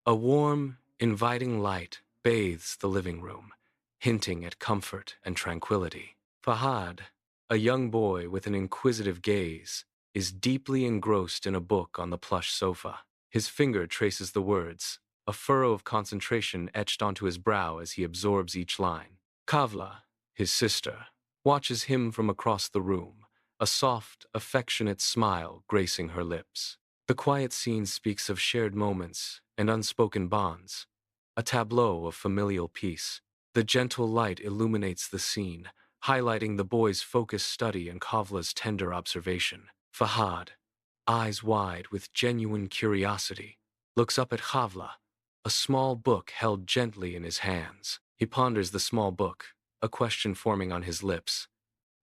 A warm, inviting light bathes the living room, hinting at comfort and tranquility. Fahad, a young boy with an inquisitive gaze, is deeply engrossed in a book on the plush sofa. His finger traces the words, a furrow of concentration etched onto his brow as he absorbs each line. Khawla, his sister, watches him from across the room, a soft, affectionate smile gracing her lips. The quiet scene speaks of shared moments and unspoken bonds, a tableau of familial peace. The gentle light illuminates the scene, highlighting the boy's focused study and Khawla's tender observation. Fahad, eyes wide with genuine curiosity, looks up at Khawla, a small book held gently in his hands. He ponders the small book, a question forming on his lips.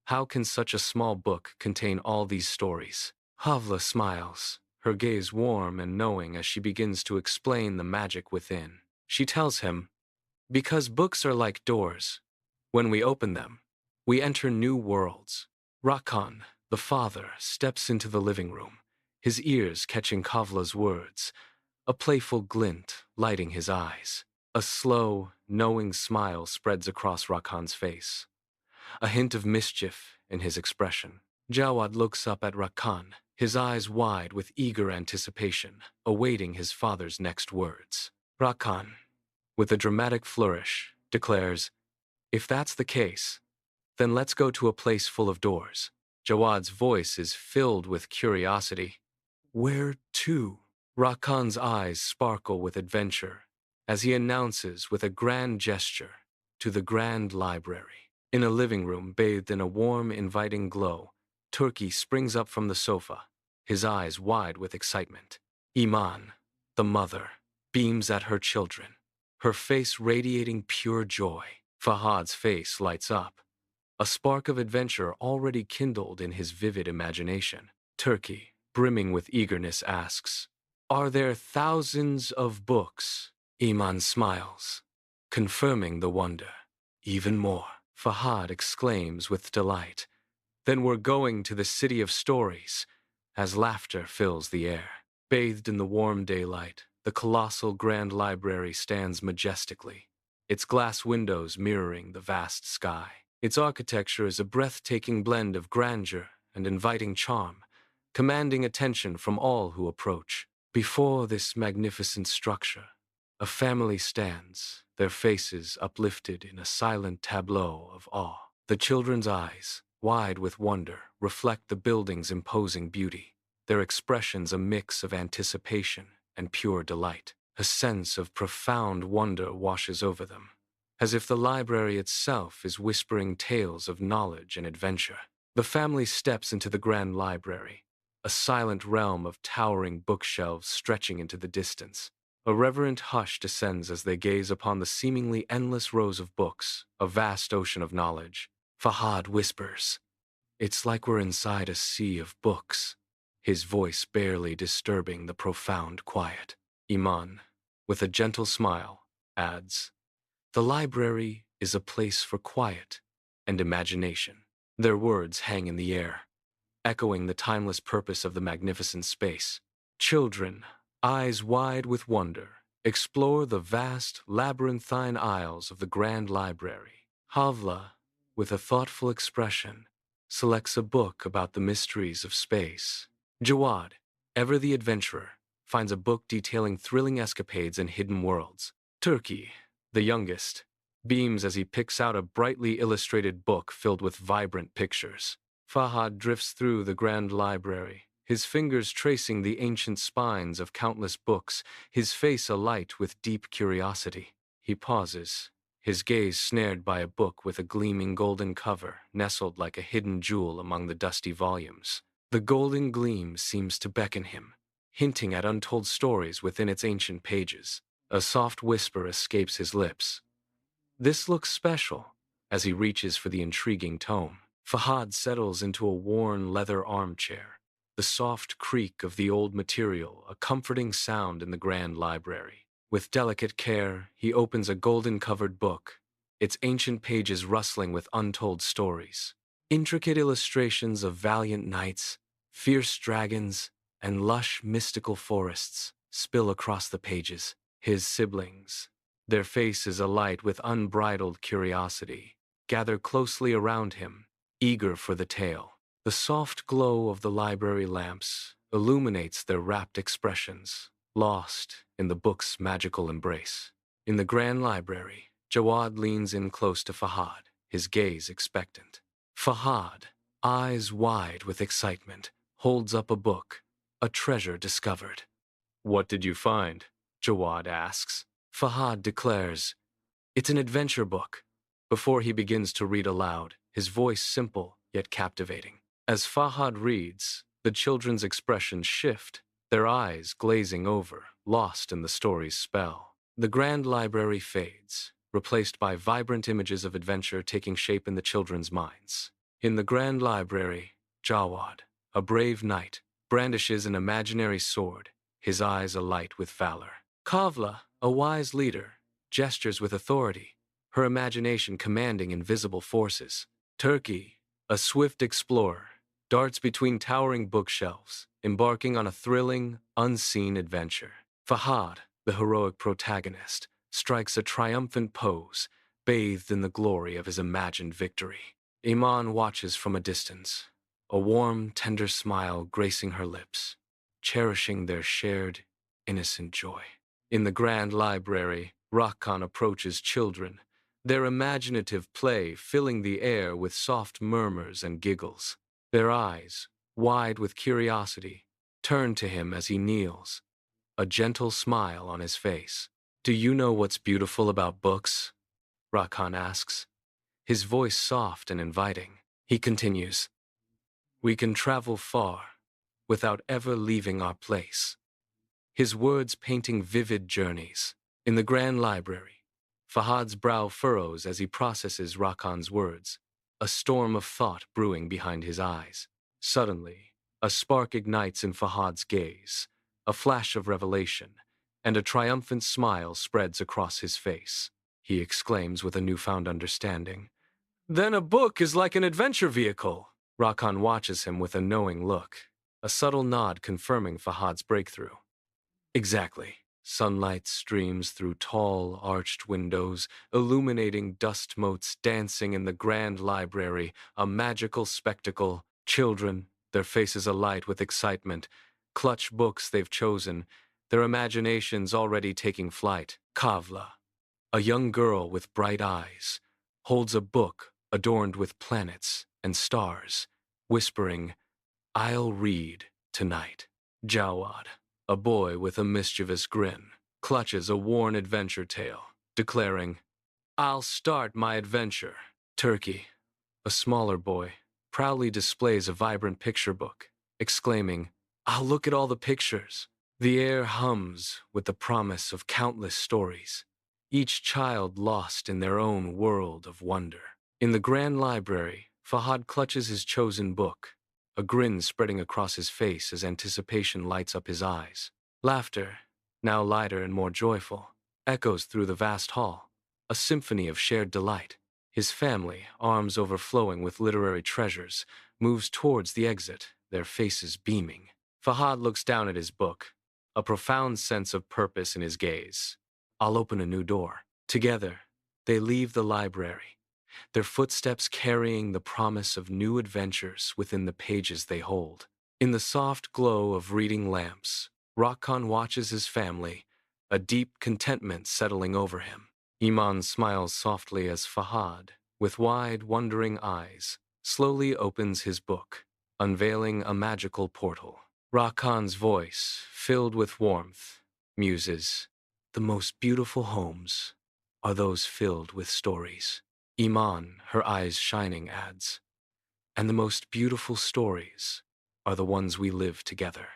How can such a small book contain all these stories? Khawla smiles, her gaze warm and knowing as she begins to explain the magic within. She tells him, because books are like doors. When we open them, we enter new worlds. Rakkan, the father, steps into the living room, his ears catching Khawla's words, a playful glint lighting his eyes. A slow, knowing smile spreads across Rakkan's face, a hint of mischief in his expression. Jawad looks up at Rakkan, his eyes wide with eager anticipation, awaiting his father's next words. Rakkan, with a dramatic flourish, declares, if that's the case, then let's go to a place full of doors. Jawad's voice is filled with curiosity. Where to? Rakkan's eyes sparkle with adventure as he announces with a grand gesture, to the Grand Library. In a living room bathed in a warm, inviting glow, Turkey springs up from the sofa, his eyes wide with excitement. Iman, the mother, beams at her children, her face radiating pure joy. Fahad's face lights up, a spark of adventure already kindled in his vivid imagination. Turkey, brimming with eagerness, asks, are there thousands of books? Iman smiles, confirming the wonder. Even more, Fahad exclaims with delight. Then we're going to the city of stories, as laughter fills the air. Bathed in the warm daylight, the colossal Grand Library stands majestically, its glass windows mirroring the vast sky. Its architecture is a breathtaking blend of grandeur and inviting charm, commanding attention from all who approach. Before this magnificent structure, a family stands, their faces uplifted in a silent tableau of awe. The children's eyes, wide with wonder, reflect the building's imposing beauty, their expressions a mix of anticipation and pure delight. A sense of profound wonder washes over them, as if the library itself is whispering tales of knowledge and adventure. The family steps into the Grand Library, a silent realm of towering bookshelves stretching into the distance. A reverent hush descends as they gaze upon the seemingly endless rows of books, a vast ocean of knowledge. Fahad whispers, it's like we're inside a sea of books, his voice barely disturbing the profound quiet. Iman, with a gentle smile, adds, the library is a place for quiet and imagination. Their words hang in the air, echoing the timeless purpose of the magnificent space. Children, eyes wide with wonder, explore the vast, labyrinthine aisles of the Grand Library. Khawla, with a thoughtful expression, selects a book about the mysteries of space. Jawad, ever the adventurer, finds a book detailing thrilling escapades and hidden worlds. Turkey, the youngest, beams as he picks out a brightly illustrated book filled with vibrant pictures. Fahad drifts through the Grand Library, his fingers tracing the ancient spines of countless books, his face alight with deep curiosity. He pauses, his gaze snared by a book with a gleaming golden cover, nestled like a hidden jewel among the dusty volumes. The golden gleam seems to beckon him, hinting at untold stories within its ancient pages. A soft whisper escapes his lips. This looks special, as he reaches for the intriguing tome. Fahad settles into a worn leather armchair, the soft creak of the old material a comforting sound in the Grand Library. With delicate care, he opens a golden-covered book, its ancient pages rustling with untold stories. Intricate illustrations of valiant knights, fierce dragons, and lush mystical forests spill across the pages, His siblings, their faces alight with unbridled curiosity, gather closely around him, eager for the tale. The soft glow of the library lamps illuminates their rapt expressions, lost in the book's magical embrace. In the grand library, Jawad leans in close to Fahad, his gaze expectant. Fahad, eyes wide with excitement, holds up a book, a treasure discovered. "What did you find?" Jawad asks. Fahad declares, "It's an adventure book." Before he begins to read aloud, his voice simple yet captivating. As Fahad reads, the children's expressions shift, their eyes glazing over, lost in the story's spell. The grand library fades, replaced by vibrant images of adventure taking shape in the children's minds. In the grand library, Jawad, a brave knight, brandishes an imaginary sword, his eyes alight with valor. Khawla, a wise leader, gestures with authority, her imagination commanding invisible forces. Turkey, a swift explorer, darts between towering bookshelves, embarking on a thrilling, unseen adventure. Fahad, the heroic protagonist, strikes a triumphant pose, bathed in the glory of his imagined victory. Iman watches from a distance, a warm, tender smile gracing her lips, cherishing their shared, innocent joy. In the grand library, Rakkan approaches children, their imaginative play filling the air with soft murmurs and giggles. Their eyes, wide with curiosity, turn to him as he kneels, a gentle smile on his face. "Do you know what's beautiful about books?" Rakan asks, his voice soft and inviting. He continues, "We can travel far without ever leaving our place." His words painting vivid journeys. In the grand library, Fahad's brow furrows as he processes Rakan's words, a storm of thought brewing behind his eyes. Suddenly, a spark ignites in Fahad's gaze, a flash of revelation, and a triumphant smile spreads across his face. He exclaims with a newfound understanding, "Then a book is like an adventure vehicle." Rakan watches him with a knowing look, a subtle nod confirming Fahad's breakthrough. "Exactly." Sunlight streams through tall, arched windows, illuminating dust motes dancing in the grand library, a magical spectacle. Children, their faces alight with excitement, clutch books they've chosen, their imaginations already taking flight. Khawla, a young girl with bright eyes, holds a book adorned with planets and stars, whispering, "I'll read tonight." Jawad, a boy with a mischievous grin, clutches a worn adventure tale, declaring, "I'll start my adventure." Turkey, a smaller boy, proudly displays a vibrant picture book, exclaiming, "I'll look at all the pictures." The air hums with the promise of countless stories, each child lost in their own world of wonder. In the grand library, Fahad clutches his chosen book, a grin spreading across his face as anticipation lights up his eyes. Laughter, now lighter and more joyful, echoes through the vast hall, a symphony of shared delight. His family, arms overflowing with literary treasures, moves towards the exit, their faces beaming. Fahad looks down at his book, a profound sense of purpose in his gaze. "I'll open a new door." Together, they leave the library, their footsteps carrying the promise of new adventures within the pages they hold. In the soft glow of reading lamps, Rakkan watches his family, a deep contentment settling over him. Iman smiles softly as Fahad, with wide, wondering eyes, slowly opens his book, unveiling a magical portal. Rakkan's voice, filled with warmth, muses, "The most beautiful homes are those filled with stories." Iman, her eyes shining, adds, "And the most beautiful stories are the ones we live together."